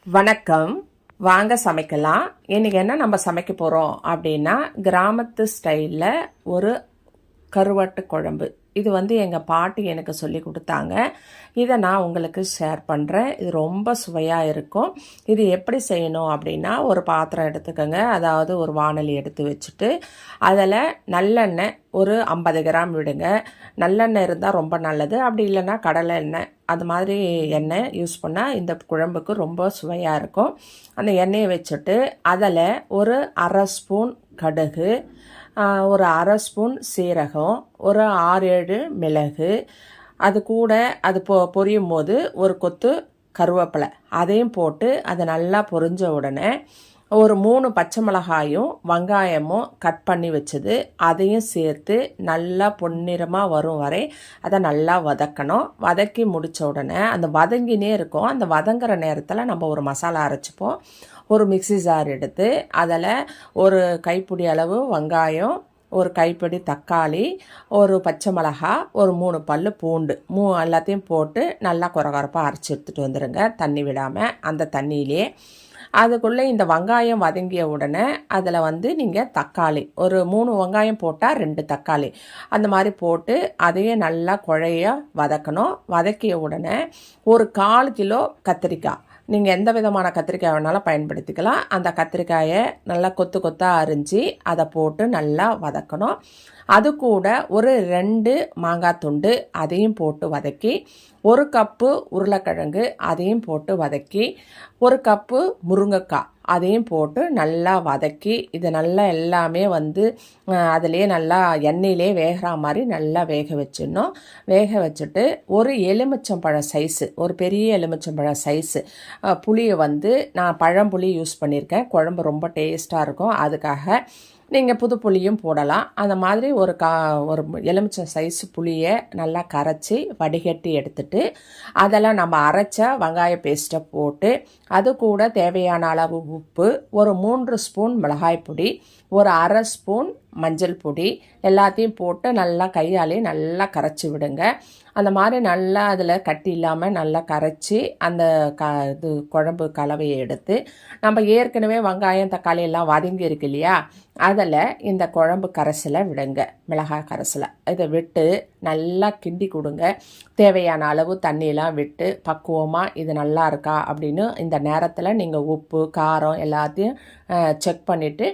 வணக்கம். வாங்க சமைக்கலாம். இன்னைக்கு என்ன நம்ம சமைக்க போகிறோம் அப்படின்னா, கிராமத்து ஸ்டைலில் ஒரு கருவாட்டு குழம்பு. இது எங்கள் பாட்டி எனக்கு சொல்லி கொடுத்தாங்க. இதை நான் உங்களுக்கு ஷேர் பண்ணுறேன். இது ரொம்ப சுவையாக இருக்கும். இது எப்படி செய்யணும் அப்படின்னா, ஒரு பாத்திரம் எடுத்துக்கோங்க. அதாவது ஒரு வாணலி எடுத்து வச்சுட்டு அதில் நல்லெண்ணெய் ஒரு 50 கிராம் விடுங்க. நல்லெண்ணெய் இருந்தால் ரொம்ப நல்லது. அப்படி இல்லைன்னா கடலை எண்ணெய் அது மாதிரி எண்ணெய் யூஸ் பண்ணால் இந்த குழம்புக்கு ரொம்ப சுவையாக இருக்கும். அந்த எண்ணெயை வச்சுட்டு அதில் ஒரு அரை ஸ்பூன் கடுகு, ஒரு அரை ஸ்பூன் சீரகம், ஒரு 6-7 மிளகு, அது கூட அது பொரியும் போது ஒரு கொத்து கருவேப்பிலை அதையும் போட்டு அது நல்லா பொரிஞ்ச உடனே ஒரு 3 பச்சை மிளகாயும் வெங்காயமும் கட் பண்ணி வச்சது அதையும் சேர்த்து நல்லா பொன்னிறமாக வரும் வரை அதை நல்லா வதக்கணும். வதக்கி முடித்த உடனே அந்த வதங்கினே இருக்கும். அந்த வதங்குற நேரத்தில் நம்ம ஒரு மசாலா அரைச்சிப்போம். ஒரு மிக்ஸி ஜார் எடுத்து அதில் ஒரு கைப்பிடி அளவு வெங்காயம், ஒரு கைப்பிடி தக்காளி, ஒரு பச்சை மிளகா, ஒரு 3 பல் பூண்டு எல்லாத்தையும் போட்டு நல்லா குறகுறப்பாக அரைச்சி எடுத்துகிட்டு வந்துடுங்க, தண்ணி விடாமல். அந்த தண்ணியிலே அதுக்குள்ளே இந்த வெங்காயம் வதங்கிய உடனே அதில் நீங்கள் தக்காளி ஒரு 3 வெங்காயம் போட்டால் 2 தக்காளி அந்த மாதிரி போட்டு அதையே நல்லா குழைய வதக்கணும். வதக்கிய உடனே ஒரு 1/4 கிலோ கத்திரிக்காய், நீங்கள் எந்த விதமான கத்திரிக்காய் வேணாலும் பயன்படுத்திக்கலாம். அந்த கத்திரிக்காயை நல்லா கொத்து கொத்தாக அரிஞ்சு அதை போட்டு நல்லா வதக்கணும். அது கூட ஒரு 2 மாங்காய் துண்டு அதையும் போட்டு வதக்கி, 1 கப்பு உருளைக்கிழங்கு அதையும் போட்டு வதக்கி, 1 கப்பு முருங்கைக்காய் அதையும் போட்டு நல்லா வதக்கி, இது நல்லா எல்லாமே அதிலே நல்லா எண்ணெயிலே வேகிற மாதிரி நல்லா வேக வச்சிடணும். வேக வச்சுட்டு ஒரு எலுமிச்சம்பழம் சைஸு, ஒரு பெரிய எலுமிச்சம்பழம் சைஸு புளியை நான் பழம்புளி யூஸ் பண்ணியிருக்கேன். குழம்பு ரொம்ப டேஸ்ட்டாக இருக்கும். அதுக்காக நீங்கள் புது புளியும் போடலாம். அந்த மாதிரி ஒரு எலுமிச்சம் சைஸ் புளியை நல்லா கரைச்சி வடிகட்டி எடுத்துட்டு அதெல்லாம் நம்ம அரைச்ச வெங்காய பேஸ்ட்டை போட்டு, அது கூட தேவையான அளவு உப்பு, ஒரு 3 ஸ்பூன் மிளகாய் பொடி, ஒரு அரை ஸ்பூன் மஞ்சள் பொடி எல்லாத்தையும் போட்டு நல்லா கையாலே நல்லா கரைச்சி விடுங்க. அந்த மாதிரி நல்லா அதில் கட்டி இல்லாமல் நல்லா கரைச்சி அந்த இது குழம்பு கலவையை எடுத்து நம்ம ஏற்கனவே வெங்காயம் தக்காளி எல்லாம் வதங்கி இருக்கு இல்லையா, அதில் இந்த குழம்பு கரைசலை விடுங்க, மிளகாய் கரைசலை. இதை விட்டு நல்லா கிண்டி கொடுங்க. தேவையான அளவு தண்ணியெலாம் விட்டு பக்குவமாக இது நல்லா இருக்கா அப்படின்னு இந்த நேரத்தில் நீங்கள் உப்பு காரம் எல்லாத்தையும் செக் பண்ணிவிட்டு